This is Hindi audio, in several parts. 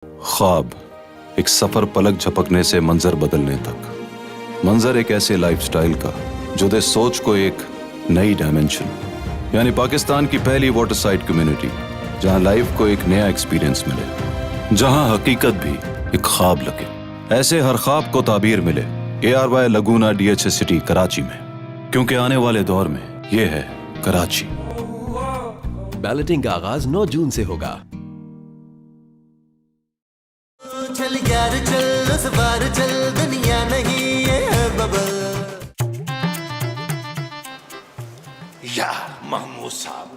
ख्वाब एक सफर पलक झपकने से मंजर बदलने तक, मंजर एक ऐसे लाइफस्टाइल का जो दे सोच को एक नई डायमेंशन, यानी पाकिस्तान की पहली वाटर साइड कम्युनिटी जहां लाइफ को एक नया एक्सपीरियंस मिले, जहां हकीकत भी एक ख्वाब लगे। ऐसे हर ख्वाब को ताबीर मिले ARY लगूना DHS सिटी कराची में, क्योंकि आने वाले दौर में ये है कराची। बैलेटिंग का आगाज 9 जून से होगा। चल यार चल उस बार चल, दुनिया नहीं ये है बबल। यार महमूद साहब,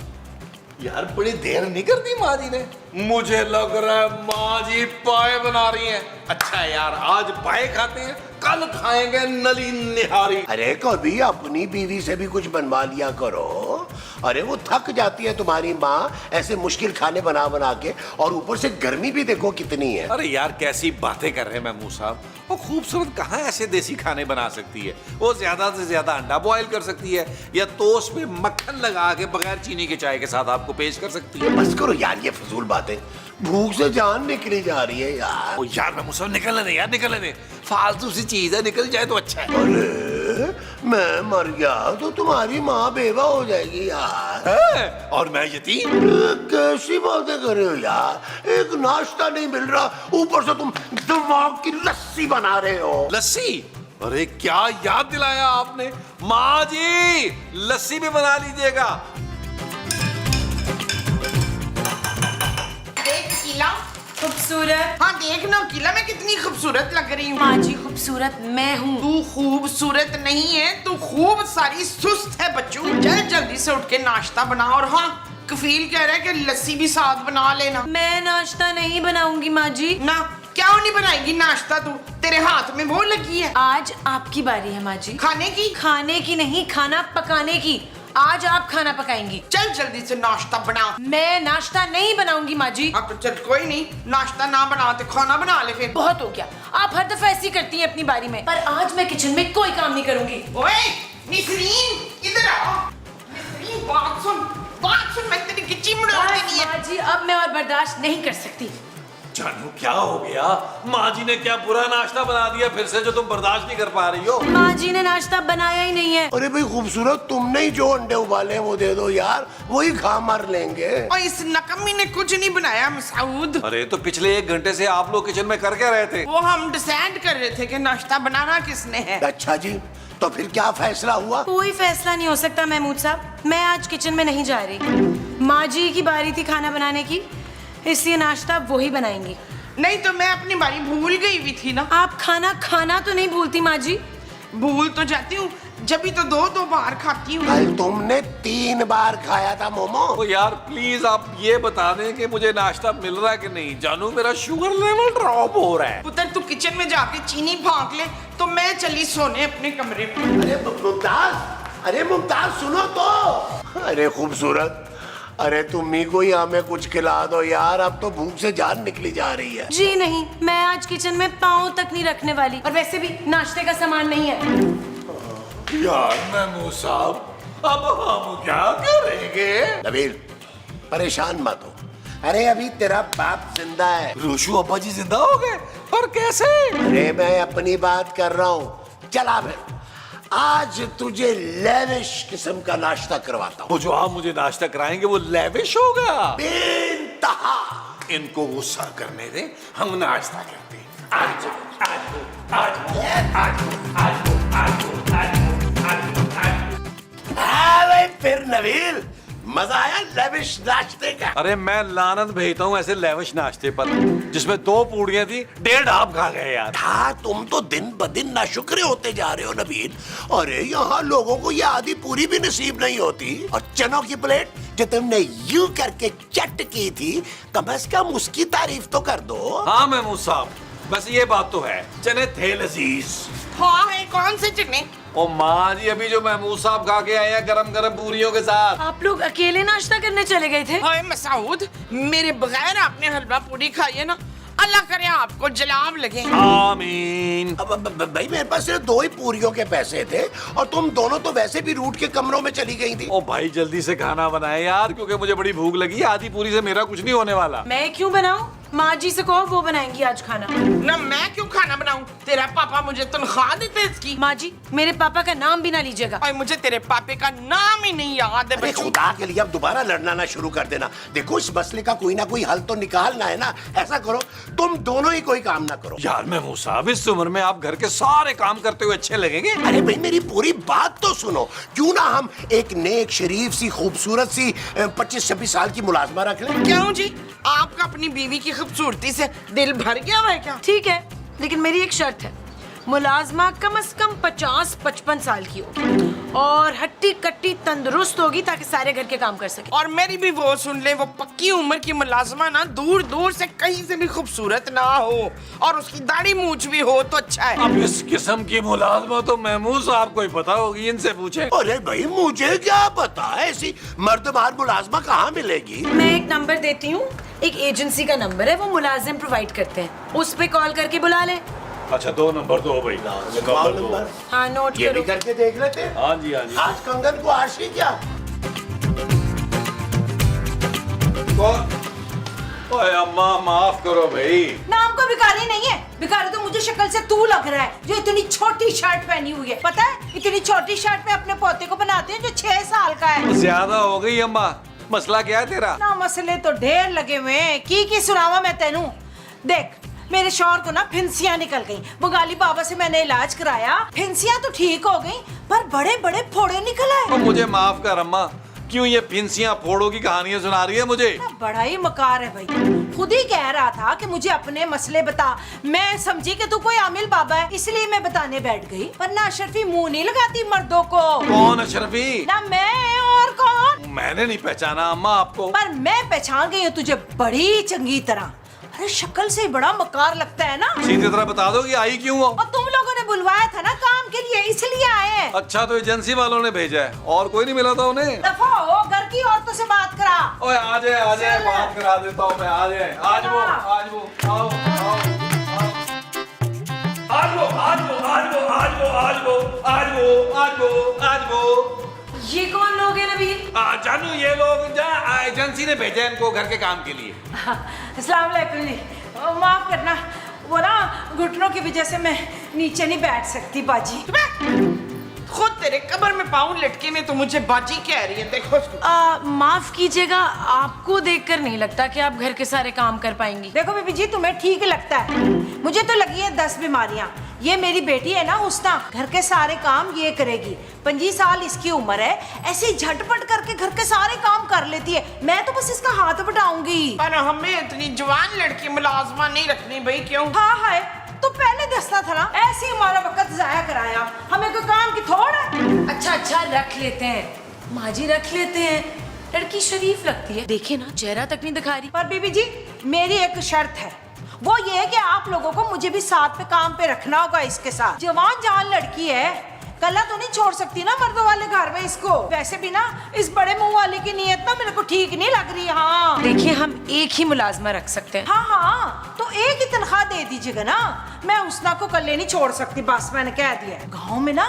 यार बड़ी देर नहीं कर दी माँ जी ने। मुझे लग रहा है माँ जी पाए बना रही हैं। अच्छा यार, आज पाए खाते हैं, कल खाएंगे नली निहारी। अरे कभी अपनी बीवी से भी कुछ बनवा लिया करो। अरे वो थक जाती है तुम्हारी माँ ऐसे मुश्किल खाने बना बना के, और ऊपर से गर्मी भी देखो कितनी है। अरे यार कैसी बातें कर रहे हैं महमूद साहब। वो खूबसूरत कहाँ ऐसे देसी खाने बना सकती है। वो ज्यादा से ज्यादा अंडा बॉयल कर सकती है या टोस्ट पे मक्खन लगा के बगैर चीनी के चाय के साथ आपको पेश कर सकती है। बस करो यार ये फजूल बातें, भूख से जान निकली जा रही है यार। ओ यार महमूद साहब, निकलने दे यार, निकलने दे। फालतू सी चीज है, निकल जाए तो अच्छा है। अरे मैं मर गया तो तुम्हारी माँ बेवा हो जाएगी यार। और मैं यतीम? कैसी बातें कर रहे हो यार, एक नाश्ता नहीं मिल रहा, ऊपर से तुम दिमाग की लस्सी बना रहे हो। लस्सी? अरे क्या याद दिलाया आपने। माँ जी लस्सी भी बना लीजिएगा। देख किला खूबसूरत। हाँ देख ना किला, मैं कितनी खूबसूरत लग रही हूँ। माँ जी खूबसूरत मैं हूँ। तू खूबसूरत नहीं है, तू खूब सारी सुस्त है बच्चू। चल जल्दी से उठ के नाश्ता बना। और हाँ, कफील कह रहा है कि लस्सी भी साथ बना लेना। मैं नाश्ता नहीं बनाऊंगी माँ जी। ना क्या नहीं बनाएगी नाश्ता तू? तेरे हाथ में वो लगी है। आज आपकी बारी है माँ जी। खाने की? खाने की नहीं, खाना पकाने की। आज आप खाना पकाएंगी। चल जल्दी से नाश्ता बना। मैं नाश्ता नहीं बनाऊंगी माँ जी। हाँ तो चल कोई नहीं, नाश्ता ना बनाते खाना बना ले फिर। बहुत हो गया, आप हर दफा ऐसी करती हैं अपनी बारी में। पर आज मैं किचन में कोई काम नहीं करूंगी। ओए निसरीन इधर आओ। निसरीन बात सुन, मैं तेरी गिच्ची मुड़ा देनी है। माँ जी अब मैं और बर्दाश्त नहीं कर सकती। जानू क्या हो गया? माँ जी ने क्या बुरा नाश्ता बना दिया फिर से जो तुम बर्दाश्त नहीं कर पा रही हो? माँ जी ने नाश्ता बनाया ही नहीं है। अरे भाई खूबसूरत, तुमने ही जो अंडे उबाले हैं वो दे दो यार, वही खा मर लेंगे। और इस नकम्मी ने कुछ नहीं बनाया मसूद। अरे तो पिछले 1 घंटे से आप लोग किचन में कर क्या रहे थे? वो हम डिसाइड कर रहे थे कि नाश्ता बनाना किसने है। अच्छा जी, तो फिर क्या फैसला हुआ? कोई फैसला नहीं हो सकता महमूद साहब, मैं आज किचन में नहीं जा रही। माँ जी की बारी थी खाना बनाने की, इसलिए नाश्ता वो ही बनाएंगी। नहीं तो मैं अपनी बारी भूल गई भी थी ना। आप खाना खाना तो नहीं भूलती माँ जी? भूल तो जाती हूँ, जब भी तो 2-2 बार खाती हूँ। कल तुमने 3 बार खाया था मोमो। तो यार प्लीज आप ये बता दें कि मुझे नाश्ता मिल रहा है कि नहीं। जानू मेरा शुगर लेवल ड्रॉप हो रहा है। पुत्र तू किचन में जाके चीनी फाँक ले, तो मैं चली सोने अपने कमरे में। अरे मुमताज, अरे मुमताज सुनो तो। अरे खूबसूरत, अरे तुम ही को ही हमें कुछ खिला दो यार, अब तो भूख से जान निकली जा रही है। जी नहीं, मैं आज किचन में पाँव तक नहीं रखने वाली, और वैसे भी नाश्ते का सामान नहीं है। यार महमूद साहब, अब हम क्या करेंगे? नबील परेशान मत हो, अरे अभी तेरा बाप जिंदा है। रोशू अब्बा जी जिंदा हो गए? पर कैसे? अरे मैं अपनी बात कर रहा हूँ। चला फिर आज तुझे लेविश किस्म का नाश्ता करवाता हूँ। वो जो आप मुझे नाश्ता कराएंगे वो लेविश होगा? बेइंतहा। इनको गुस्सा करने दे, हम नाश्ता करते हैं। आज हाँ भाई फिर नबील, मजा आया लेविश नाश्ते का? अरे मैं लानत भेजता हूँ ऐसे लेविश नाश्ते पर, जिसमें 2 पूड़ियां थी, 1.5 ढाब खा गए यार। हाँ तुम तो दिन ब दिन नाशुक्रे होते जा रहे हो नबील। अरे यहाँ लोगों को ये आधी पूरी भी नसीब नहीं होती। और चनों की प्लेट जो तुमने यूं करके चट की थी, कम से कम उसकी तारीफ तो कर दो। हाँ महमूद साहब, बस ये बात तो है, चने थे लजीज। हाँ है, कौन से चने? ओ माँ जी, अभी जो महमूद साहब खा के आए हैं गरम गरम पूरियों के साथ। आप लोग अकेले नाश्ता करने चले गए थे? हाय मसूद, मेरे बगैर आपने हलवा पूरी खाई है ना, अल्लाह करे आपको जलाब लगे। आमीन। अब भाई मेरे पास सिर्फ 2 ही पूरियों के पैसे थे, और तुम दोनों तो वैसे भी रूट के कमरों में चली गई थी। ओ भाई जल्दी से खाना बनाए यार, क्योंकि मुझे बड़ी भूख लगी है। आधी पूरी से मेरा कुछ नहीं होने वाला। मैं क्यों बनाऊं? माँ जी से कहो वो बनाएंगी आज खाना। ना मैं क्यों खाना बनाऊं? तेरा पापा मुझे तनख्वाह देते हैं इसकी। माँ जी मेरे पापा का नाम भी ना लीजिएगा। और मुझे तेरे पापे का नाम ही नहीं याद है अरे बच्चू। खुदा के लिए अब दोबारा लड़ना ना शुरू कर देना। देखो इस मसले का कोई ना कोई हल तो निकालना है ना। ऐसा करो तुम दोनों ही कोई काम ना करो। यार महमूद साहब, इस उम्र में आप घर के सारे काम करते हुए अच्छे लगेंगे। अरे भाई मेरी पूरी बात तो सुनो। क्यों ना हम एक नेक शरीफ सी खूबसूरत सी 25-26 साल की मुलाजमा रख लें। क्यों जी, आपका अपनी बीवी की खूबसूरती से दिल भर गया है क्या? ठीक है, लेकिन मेरी एक शर्त है, मुलाजमा कम से कम 50-55 साल की होगी और हट्टी कट्टी तंदुरुस्त होगी ताकि सारे घर के काम कर सके। और मेरी भी वो सुन ले, वो पक्की उम्र की मुलाजमा ना दूर दूर से कहीं से भी खूबसूरत ना हो और उसकी दाढ़ी मूछ भी हो तो अच्छा है। अब इस किस्म की मुलाजमा तो महमूद साहब को ही पता होगी, इनसे पूछे। अरे भाई मुझे क्या पता है, ऐसी मर्दबार मुलाजमा कहाँ मिलेगी। मैं एक नंबर देती हूँ, एक एजेंसी का नंबर है, वो मुलाजिम प्रोवाइड करते हैं, उस पे कॉल करके बुला ले। अच्छा 2 नंबर दो भाई। नंबर हाँ नोट ये भी करो। करके देख लेते हैं। हाँ जी हाँ जी। आज कंगन को आशी क्या। ओए अम्मा माफ करो भाई। नाम को भिखारी नहीं है, भिखारी तो मुझे शक्ल से तू लग रहा है जो इतनी छोटी शर्ट पहनी हुई है। पता है इतनी छोटी शर्ट में अपने पोते को बनाते हैं जो 6 साल का है। ज्यादा हो गई अम्मा, मसला क्या है तेरा? ना मसले तो ढेर लगे हुए हैं, की सुनावा मैं तेनू। देख मेरे शौहर को ना फिंसियां निकल गई, बंगाली बाबा से मैंने इलाज कराया, फिंसियां तो ठीक हो गई पर बड़े बड़े फोड़े निकल आए। तो मुझे माफ कर अम्मा, क्यों ये फिंसियां फोड़ों की कहानियां सुना रही है मुझे? बड़ा ही मकार है भाई, खुद ही कह रहा था कि मुझे अपने मसले बता। मैं समझी कि तू कोई आमिल बाबा है इसलिए मैं बताने बैठ गई, पर ना अशरफी मुंह नहीं लगाती मर्दों को। कौन अशरफी? ना मैं और कौन। मैंने नहीं पहचाना अम्मा आपको। पर मैं पहचान गई हूँ तुझे बड़ी चंगी तरह। अरे शक्ल से बड़ा मकार लगता है ना। सीधी तरह बता दो कि आई क्यों हो? और तुम लोगों ने बुलवाया था ना काम के लिए, इसलिए आए हैं। अच्छा तो एजेंसी वालों ने भेजा है, और कोई नहीं मिला था उन्हें? दफा हो, घर की औरतों से बात करा। ओए आ जाए बात करा देता हूँ मैं। आ जाए आज वो आओ आज वो ये कौन लोग हैं नबील? जानू ये लोग एजेंसी ने भेजा है इनको घर के काम के लिए। अस्सलाम वालेकुम जी, माफ करना, वो ना घुटनों की वजह से मैं नीचे नहीं बैठ सकती बाजी। खुद तेरे कब्र में पाँव लटके में तो मुझे बाजी कह रही है। देखो उसको। माफ कीजिएगा, आपको देखकर नहीं लगता कि आप घर के सारे काम कर पाएंगी। देखो बीबी जी तुम्हें ठीक लगता है, मुझे तो लगी है 10 बीमारियां। ये मेरी बेटी है ना हुस्ना, घर के सारे काम ये करेगी। 25 साल इसकी उम्र है, ऐसे झटपट करके घर के सारे काम कर लेती है। मैं तो बस इसका हाथ बटाऊंगी। पर हमें इतनी जवान लड़की मुलाजमा नहीं रखनी भाई। क्यों? हाँ है तो पहले दस्ता था ना, ऐसे ही हमारा वक्त जाया कराया, हमें कोई काम की थोड़ है। अच्छा रख लेते हैं माँ जी, रख लेते हैं, लड़की शरीफ लगती है। देखिए ना चेहरा तक नहीं दिखा रही। पर बीबी जी मेरी एक शर्त है, वो ये है कि आप लोगों को मुझे भी साथ पे काम पे रखना होगा। इसके साथ जवान जान लड़की है, कला तो नहीं छोड़ सकती ना मर्दों वाले घर में इसको। वैसे भी ना इस बड़े मुंह वाले की नीयत ना मेरे को ठीक नहीं लग रही। हाँ देखिए हम एक ही मुलाजमा रख सकते हैं। हाँ तो एक ही तनख्वाह दे दीजिएगा ना, मैं हुस्ना को कल्ले नहीं छोड़ सकती, बस मैंने कह दिया। गाँव में ना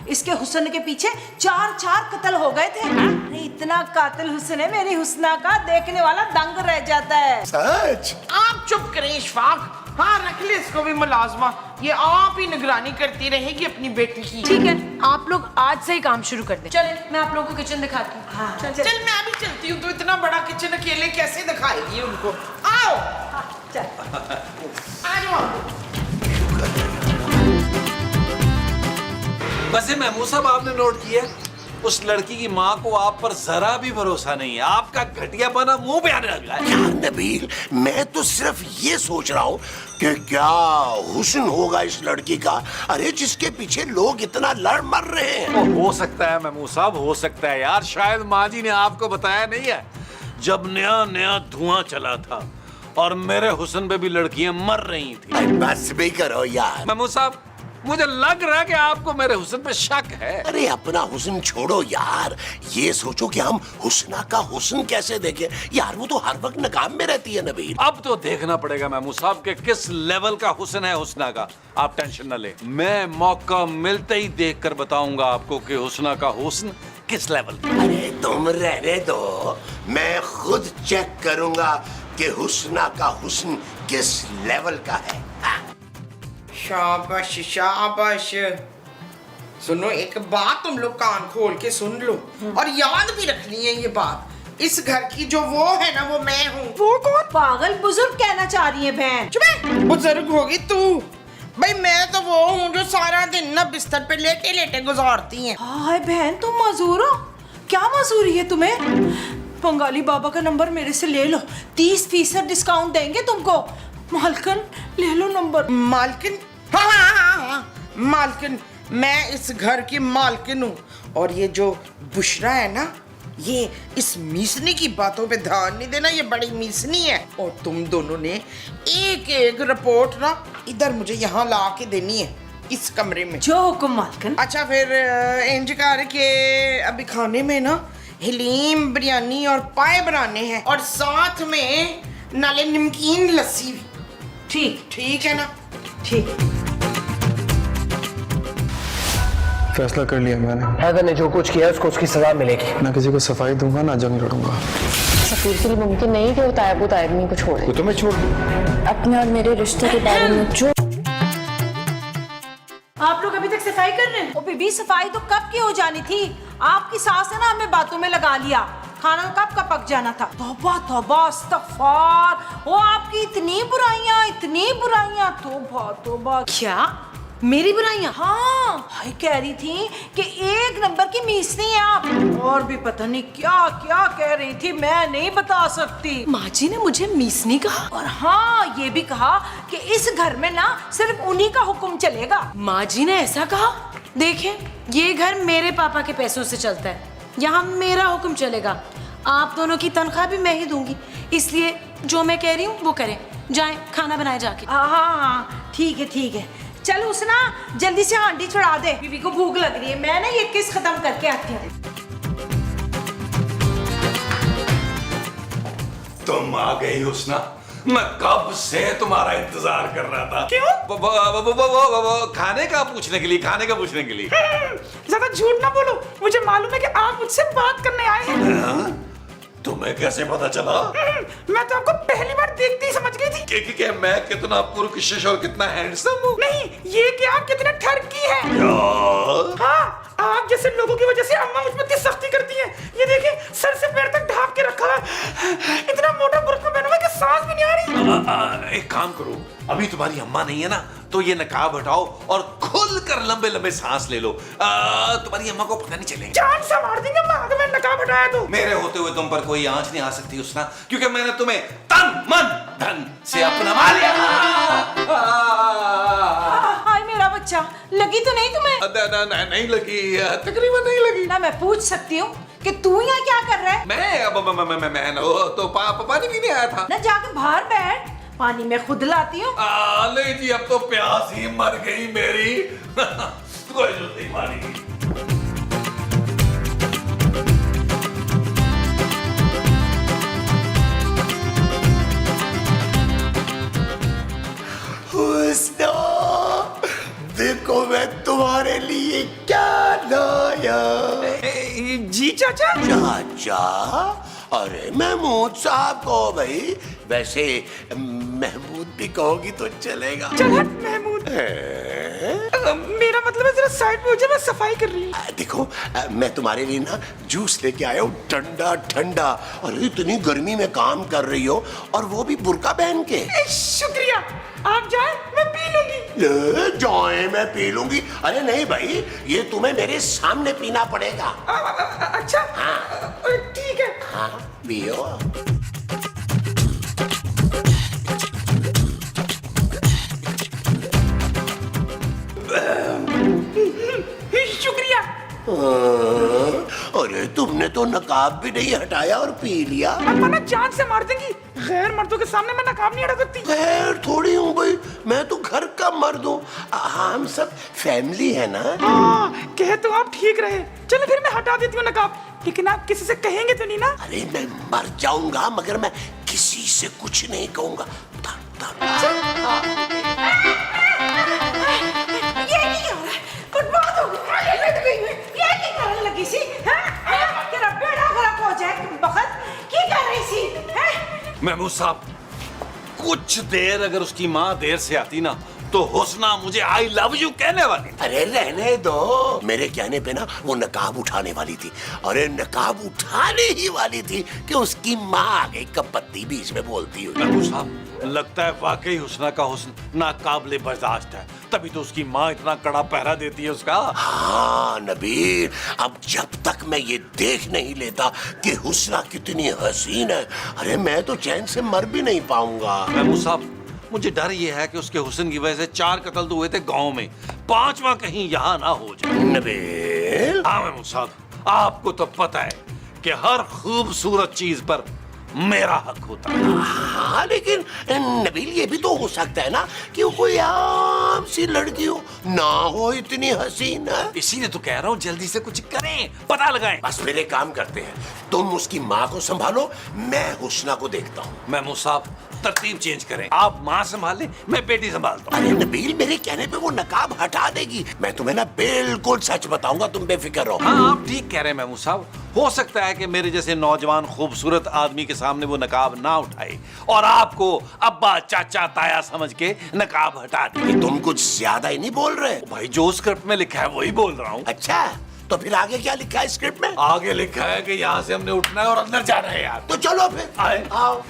इसके हुस्न के पीछे 4 कत्ल हो गए थे। अरे इतना कातिल हुस्न है मेरी हुस्ना का, देखने वाला दंग रह जाता है। सच? आप चुप करें इशफाक। हाँ रख ले इसको भी मुलाजमा, ये आप ही निगरानी करती रहेगी अपनी बेटी की। ठीक है, आप लोग आज से ही काम शुरू कर दें। चलें मैं आप लोगों को किचन दिखाती हूँ। हाँ, चल मैं भी चलती हूँ, तो इतना बड़ा किचन अकेले कैसे दिखाएगी उनको। आओ चल आ जाओ। वैसे महमूद साहब आपने नोट किया, उस लड़की की माँ को आप पर जरा भी भरोसा नहीं है। आपका घटियापना मुंह पे आने लगा है। यार नबील, मैं तो सिर्फ ये सोच रहा हूँ कि क्या हुस्न होगा इस लड़की का, अरे जिसके पीछे लोग इतना लड़ मर रहे हैं। हो सकता है महमूद साहब, हो सकता है यार, शायद माँ जी ने आपको बताया नहीं है, जब नया नया धुआं चला था और मेरे हुस्न पे भी लड़कियां मर रही थी। अरे बस भी करो यार। महमूद साहब मुझे लग रहा है कि आपको मेरे हुस्न पे शक है। अरे अपना हुस्न छोड़ो यार, ये सोचो कि हम हुस्ना का हुस्न कैसे देखें। यार वो तो हर वक्त नकाम में रहती है नबील। अब तो देखना पड़ेगा महमूद साहब कि किस लेवल का हुस्न है हुस्ना का। आप टेंशन न ले, मैं मौका मिलते ही देख कर बताऊंगा आपको कि हुस्ना का हुस्न किस लेवल का। अरे तुम रहने दो, मैं खुद चेक करूंगा कि हुस्ना का हुस्न किस लेवल का है। शाबाश शाबाश। सुनो, एक बात तुम लोग कान खोल के सुन लो और याद भी रखनी है ये बात। इस घर की जो वो है ना, वो मैं हूँ। वो कौन? पागल बुजुर्ग कहना चाह रही है बहन। चुप है, बुजुर्ग होगी तू। भाई मैं तो वो हूँ जो सारा दिन ना बिस्तर पे लेटे लेटे गुजारती है। हाय बहन, तुम मजूर हो? क्या मजूरी है तुम्हें? बंगाली बाबा का नंबर मेरे से ले लो, 30% डिस्काउंट देंगे तुमको। मालकिन ले लो नंबर। मालकिन? हाँ, मालकिन। मैं इस घर की मालकिन हूँ। और ये जो बुशरा है ना, ये इस मीसनी की बातों पे ध्यान नहीं देना, ये बड़ी मीसनी है। और तुम दोनों ने एक एक रिपोर्ट ना इधर मुझे यहाँ ला के देनी है, इस कमरे में। जो हुक्म मालकिन। अच्छा फिर इंज कर के अभी खाने में ना हलीम, बिरयानी और पाए बनाने हैं, और साथ में नाले नमकीन लस्सी भी। ठीक ठीक है ना? ठीक है। फैसला कर लिया मैंने। हैदर ने जो कुछ किया उसको उसकी सजा मिलेगी। ना किसी को सफाई दूंगा ना जंग लड़ूंगा। सफीर के लिए मुमकिन नहीं कि वो तायबुत आदमी को छोड़े। तो तुम्हें छोड़ दूं। अपने और मेरे रिश्ते के बारे में जो आप लोग अभी तक सफाई कर रहे हैं? ओ बीबी, सफाई तो कब की हो जानी थी। आपकी सास है ना, हमें बातों में लगा लिया। खाना तो कब का पक जाना था। तौबा तौबा, अस्तगफार। वो आपकी इतनी बुराइयां। तौबा तौबा। क्या मेरी बुराइयां? हाँ, भाई कह रही थी कि 1 नंबर की मीसनी है आप। और भी पता नहीं क्या क्या कह रही थी, मैं नहीं बता सकती। माँ जी ने मुझे मीसनी कहा? और हाँ, ये भी कहा कि इस घर में ना सिर्फ उन्हीं का हुक्म चलेगा। माँ जी ने ऐसा कहा? देखें, ये घर मेरे पापा के पैसों से चलता है, यहाँ मेरा हुक्म चलेगा। आप दोनों की तनख्वाह भी मैं ही दूंगी, इसलिए जो मैं कह रही हूँ वो करें। जाएं, खाना बनाए जाके। हाँ, ठीक है। चल उसना, जल्दी से हांडी चढ़ा दे, बीबी को भूख लग रही है। मैं ना ये किस खत्म करके आती हूँ। तुम आ गई हुस्ना, मैं कब से तुम्हारा इंतजार कर रहा था। क्यों? वो खाने का पूछने के लिए। ज्यादा झूठ ना बोलो, मुझे मालूम है कि आप मुझसे बात करने आए हैं। तुम्हें कैसे पता चला? मैं तो आपको पहली बार देखते ही समझ गई थी कि मैं कितना पुरकशिश और कितना हैंडसम हूँ। नहीं, ये कि आप कितने ठरकी हैं। हाँ, आप जैसे लोगों की वजह से अम्मा मुझ पर इतनी सख्ती करती हैं। ये देखिए, सर से पैर तक ढाक के रखा है। इतना मोटा बुर्का पहना हुआ है कि सांस भी नहीं आ रही। एक काम करो, अभी तुम्हारी अम्मा नहीं है ना, तो ये नकाब हटाओ और खुलकर लंबे सांस ले लो। तुम्हारी अम्मा को पता नहीं चलेगा। जान से मार देंगे अम्मा अगर मैं नकाब हटाया तो। मेरे होते हुए तुम पर कोई आंच नहीं आ सकती हुस्ना, क्योंकि मैंने तुम्हें तन मन धन से अपना मान लिया। हाय मेरा बच्चा, लगी तो नहीं तुम्हें? नहीं लगी, तकरीबन नहीं लगी। ना मैं पूछ सकती हूँ कि तू यहाँ क्या कर रहा है? मैं तो पानी पीने आया था। ना जाके बाहर बैठ, पानी मैं खुद लाती हूँ। नहीं जी, अब तो प्यास ही मर गई मेरी। कोई जरूरत नहीं पानी की। हुस्ना, देखो मैं तुम्हारे लिए क्या लाया। जी चाचा। अरे महमूद साहब को भाई, वैसे महमूद भी कहोगी तो चलेगा। चल हट महमूद। मेरा मतलब है, जरा साइड में हो जा, मैं सफाई कर रही हूँ। देखो, मैं तुम्हारे लिए ना जूस लेके आया हूँ, ठंडा। और इतनी गर्मी में काम कर रही हो, और वो भी बुर्का पहन के। शुक्रिया, आप जाए, मैं पी लूंगी। जाए, मैं पी लूंगी? अरे नहीं भाई, ये तुम्हें मेरे सामने पीना पड़ेगा। अच्छा, हाँ ठीक है। हाँ, पियो। शुक्रिया। अरे तुमने तो नकाब भी नहीं हटाया और पी लिया। अम्मा ना जान से मार देंगी। गैर मर्दों के सामने मैं नकाब नहीं हटा सकती। गैर थोड़ी हूँ भाई, मैं तो घर का मर्द हूँ। हम सब फैमिली है ना। हाँ, कहे तो आप ठीक रहे। चलो फिर मैं हटा देती हूँ नकाब, लेकिन आप किसी से कहेंगे तो नहीं ना? अरे मैं मर जाऊंगा मगर मैं किसी से कुछ नहीं कहूंगा। लगी सी, तेरा बेड़ा खराब हो जाए। बखत की कर रही सी, हैं? महमूद साहब, कुछ देर अगर उसकी माँ देर से आती ना तो हुस्ना मुझे आई लव यू कहने वाली। अरे रहने दो, मेरे कहने पे ना वो नकाब उठाने वाली थी। अरे नकाब उठाने ही वाली थी कि उसकी माँ आ गई, कपत्ती बीच में बोलती हुई। महमूद साहब, लगता है वाकई हुस्ना का हुस्न नाकाबिले बर्दाश्त है, तभी तो उसकी माँ इतना कड़ा पहरा देती है उसका। हाँ नबील, अब जब तक मैं ये देख नहीं लेता कि हुस्ना कितनी हसीन है, अरे मैं तो चैन से मर भी नहीं पाऊंगा। महमूद साहब, मुझे डर ये है कि उसके हुस्न की वजह से 4 कत्ल तो हुए थे गांव में, 5वां कहीं यहाँ ना हो जाए। नबील, हाँ महमूद साहब, आपको तो पता है कि हर खूबसूरत चीज पर मेरा हक होता है। हाँ लेकिन नबील, ये भी तो हो सकता है ना कि वो कोई आम सी लड़की हो, ना हो इतनी हसीन है। इसीलिए तो कह रहा हूँ जल्दी से कुछ करें, पता लगाएं। बस मेरे काम करते हैं, तुम उसकी माँ को संभालो, मैं हुस्ना को देखता हूँ। महमूद साहब, तरतीब चेंज करें, आप माँ संभालें, मैं बेटी संभालता हूँ। अरे नबील, मेरे कहने पे वो नकाब हटा देगी। मैं तुम्हें ना बिल्कुल सच बताऊंगा, तुम बेफिक्र रहो। हाँ, आप ठीक कह रहे हैं महमूद साहब। हो सकता है कि मेरे जैसे नौजवान खूबसूरत आदमी के सामने वो नकाब ना उठाए और आपको अब्बा चाचा ताया समझ के नकाब हटा दे। तुम कुछ ज्यादा ही नहीं बोल रहे? भाई, जो स्क्रिप्ट में लिखा है वही बोल रहा हूँ। अच्छा, तो फिर आगे क्या लिखा है स्क्रिप्ट में? आगे लिखा है कि यहाँ से हमने उठना है और अंदर जाना है यार। तो चलो फिर आए। आओ।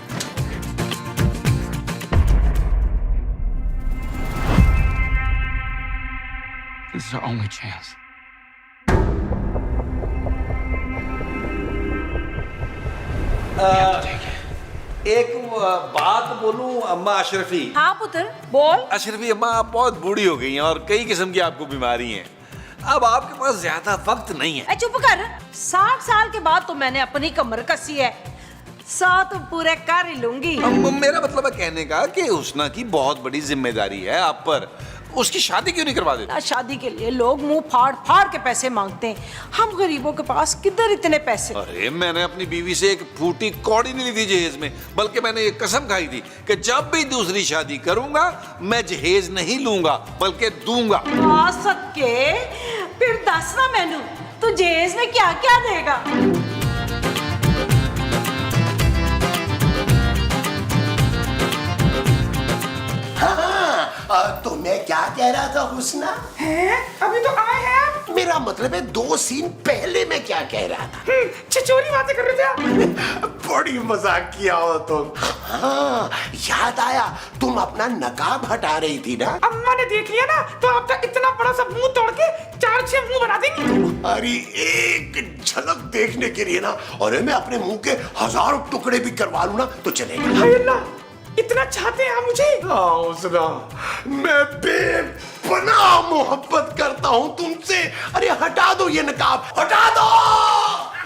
This is our only chance. एक बात बोलूं अम्मा अशरफी? हाँ पुत्र बोल। अशरफी अम्मा, आप बहुत बूढ़ी हो गई हैं और कई किस्म की आपको बीमारी हैं। अब आपके पास ज्यादा वक्त नहीं है। चुप कर, 60 साल के बाद तो मैंने अपनी कमर कसी है, 100 तो पूरे कर ही लूंगी। मेरा मतलब है कहने का कि हुस्ना की बहुत बड़ी जिम्मेदारी है आप पर, उसकी शादी क्यों नहीं करवा देते? शादी के लिए लोग मुंह फाड़ फाड़ के पैसे मांगते हैं, हम गरीबों के पास किधर इतने पैसे। अरे मैंने अपनी बीवी से एक फूटी कौड़ी नहीं ली थी जहेज में, बल्कि मैंने एक कसम खाई थी कि जब भी दूसरी शादी करूंगा मैं जहेज नहीं लूंगा बल्कि दूंगा। सके फिर दस ना मैनू, तू जहेज में क्या क्या देगा? तो मैं क्या कह रहा था हुस्ना? हैं? अभी तो आए हैं आप। मेरा मतलब है 2 सीन पहले मैं क्या कह रहा था? छिछोरी बातें कर रहे थे आप। बड़ी मजाक किया हो तुम। हाँ, याद आया, तुम अपना नकाब हटा रही थी ना? अम्मा ने देख लिया ना तो आपका इतना बड़ा सा मुंह तोड़ के 4-6 मुंह बना देंगी। अरे एक झलक देखने के लिए ना, अरे मैं अपने मुंह के 1000 टुकड़े भी करवा लूं ना तो चलेगा। हाय अल्लाह, इतना चाहते हैं आप मुझे? हाँ हुस्ना, मैं बेपनाह मोहब्बत करता हूँ तुमसे। अरे हटा दो ये नकाब, हटा दो।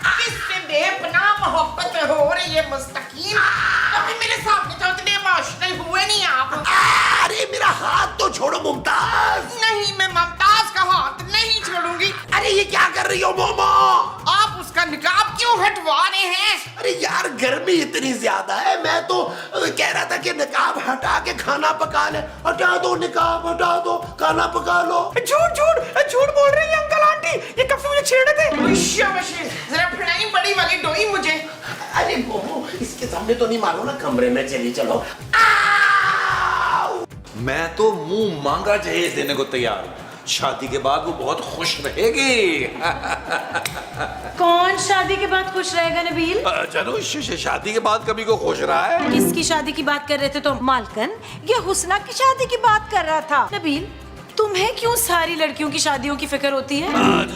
किससे बेपनाह मोहब्बत हो रही है मुस्तकीम? कभी मेरे सामने तो इतने इमोशनल हुए नहीं आप। अरे मेरा हाथ तो छोड़ो मुमताज। नहीं, मैं मुमताज का हाथ नहीं छोड़ूंगी। अरे ये क्या कर रही हो मोमो? आप उसका निकाब क्यों हटवा रहे हैं? अरे यार गर्मी इतनी ज्यादा है, मैं तो कह रहा था कि निकाब हटा के खाना पका ले। हटा दो निकाब, हटा दो, खाना पका लो। झूठ झूठ झूठ बोल रही है अंकल आंटी, ये कब से मुझे छेड़े थे? शाबाशी, जरा फिराई बड़ी वाली डोई मुझे। अरे मोमो, इसके सामने तो नहीं मारो ना, कमरे में चली चलो। मैं तो मुंह मांगा जहेज देने को तैयार हूँ, शादी के बाद वो बहुत खुश रहेगी। कौन शादी के बाद खुश रहेगा नबील? जानू, शादी के बाद कभी को खुश रहा है? किसकी शादी की बात कर रहे थे तुम? मालकन, ये हुस्ना की शादी की बात कर रहा था। नबील, तुम्हें क्यों सारी लड़कियों की शादियों की फिक्र होती है?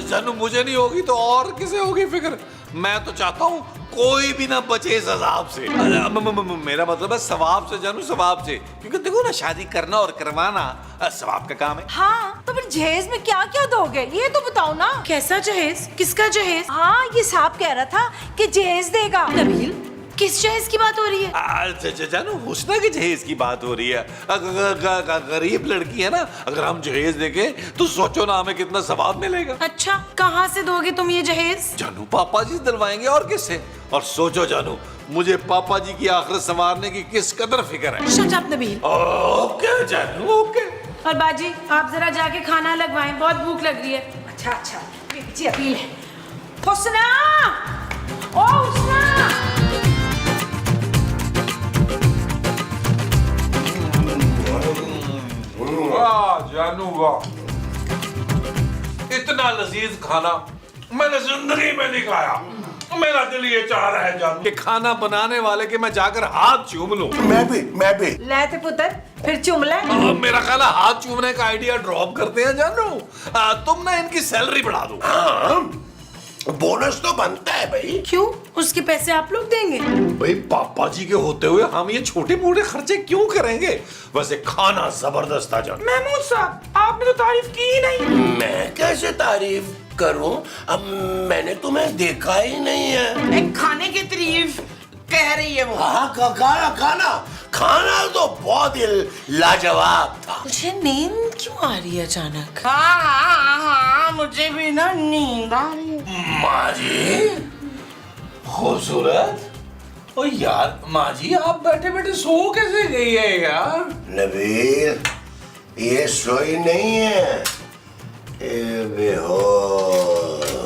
जानू, मुझे नहीं होगी तो और किसे होगी फिक्र? मैं तो चाहता हूँ कोई भी ना बचे इस अजाब से। मेरा मतलब है सवाब से जानू, सवाब से, क्योंकि देखो ना, शादी करना और करवाना सवाब का काम है। हाँ, तो फिर जहेज में क्या क्या दोगे ये तो बताओ ना। कैसा जहेज? किसका जहेज? हाँ, ये साहब कह रहा था कि जहेज देगा। नबील, किस जहेज की बात हो रही है? जानू, हुस्ना के जहेज की बात हो रही है। गरीब लड़की है ना, अगर हम जहेज देंगे तो सोचो ना हमें कितना सवाब मिलेगा। अच्छा, कहाँ से दोगे तुम ये जहेज? जानू, पापा जी दिलवाएंगे और किससे। और सोचो जानू, मुझे पापा जी की आखिरत संवारने की किस कदर फिक्र है। Shut up Nabeel. ओके जानू, ओके। और बाजी, आप जरा जाके खाना लगवाएं, बहुत भूख लग रही है। अच्छा अच्छा, जी अपील है। हुस्ना, ओ हुस्ना। जानू वाह, इतना लजीज खाना मैंने जिंदगी में नहीं खाया। मेरा दिल ये चाह रहा है जानू कि खाना बनाने वाले के मैं जाकर हाथ चूम लूं। मैं भी लेते पुत्र फिर चुम ले। मेरा ख्याल है हाथ चूमने का आइडिया ड्रॉप करते हैं जानू। तुम ना इनकी सैलरी बढ़ा दो। हाँ, बोनस तो बनता है भाई। क्यों? उसके पैसे आप लोग देंगे? भाई पापा जी के होते हुए हम ये छोटे मोटे खर्चे क्यों करेंगे? वैसे खाना जबरदस्त था जानू। महमूद साहब, आपने तो तारीफ की ही नहीं। मैं कैसे तारीफ करूं? अब मैंने तुम्हें देखा ही नहीं है। एक खाने की तारीफ कह रही है वो। हाँ, खाना तो बहुत ही लाजवाब था। मुझे नींद क्यों आ रही है अचानक? हाँ, मुझे भी ना नींद आ रही है। माँ जी खूबसूरत। ओ यार माँ जी, आप बैठे बैठे सो कैसे गई है यार? नबील, ये सोई नहीं है, ये बेहोश।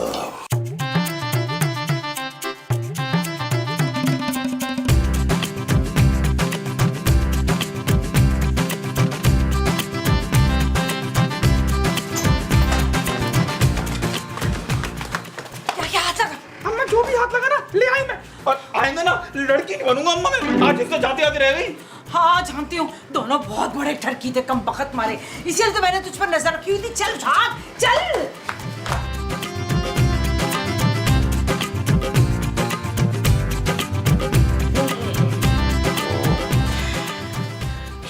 अम्मा जो भी हाथ लगा ना ले आई मैं। और आइंदा ना लड़की नहीं बनूंगा अम्मा मैं। आज तो जाते आते रह गई। हाँ जानती हूँ, दोनों बहुत बड़े ठरकी थे, कम बखत मारे, इसीलिए तो मैंने तुझ पर नजर रखी हुई थी। चल भाग चल।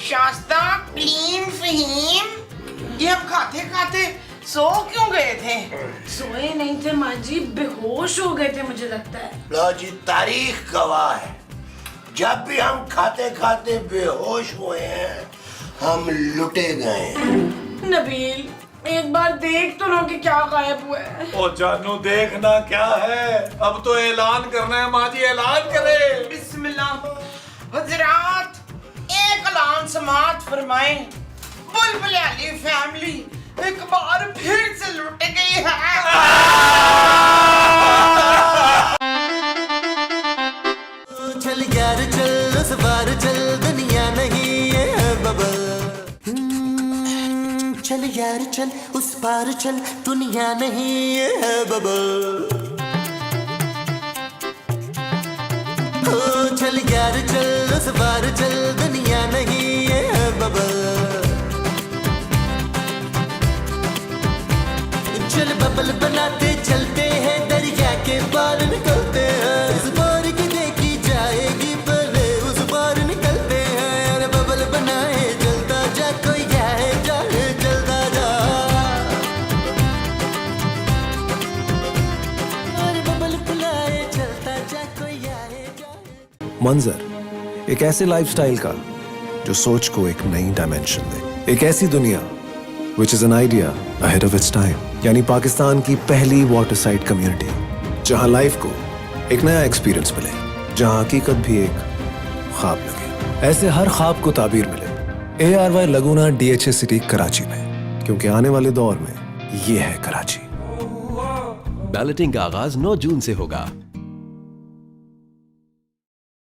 शास्ता, क्लीन, फहीम, ये हम खाते खाते सो क्यों गए थे? सोए नहीं थे माँ जी, बेहोश हो गए थे मुझे लगता है। लो जी, तारीख गवाह है, जब भी हम खाते खाते बेहोश हुए हैं हम लुटे गए हैं। नबील, एक बार देख तो लो कि क्या गायब हुआ है। ओ जानू, देखना क्या है, अब तो ऐलान करना है। माँ जी ऐलान करे। बिस्मिल्लाह। हजरात, एक ऐलान समाअत फरमाएं। बुलबुल अली फैमिली एक बार फिर से लुट गई है। चल यार चल, उस बार चल, दुनिया नहीं है बबल। चल यार चल, उस पार चल, दुनिया नहीं है बबल। ओ चल यार चल, उस पार चल, दुनिया नहीं है बबल। चल बबल बनाते चलते हैं, दरिया के पार निकलते हैं। इस बार की देखी जाएगी, पहले उस पार निकलते हैं। अरे बबल बनाए चलता जा, कोई जाए जाए चलता जा। अरे बबल बुलाए चलता जा, कोई आए जाए। मंजर एक ऐसे लाइफस्टाइल का जो सोच को एक नई डायमेंशन दे, एक ऐसी दुनिया which is an idea ahead of its time, यानी पाकिस्तान की पहली वाटर साइड कम्युनिटी जहां लाइफ को एक नया एक्सपीरियंस मिले, जहां हकीकत भी एक ख्वाब लगे। ऐसे हर ख्वाब को ताबीर मिले ARY लगूना DHA सिटी कराची में, क्योंकि आने वाले दौर में ये है कराची। बैलेटिंग का आगाज 9 जून से होगा।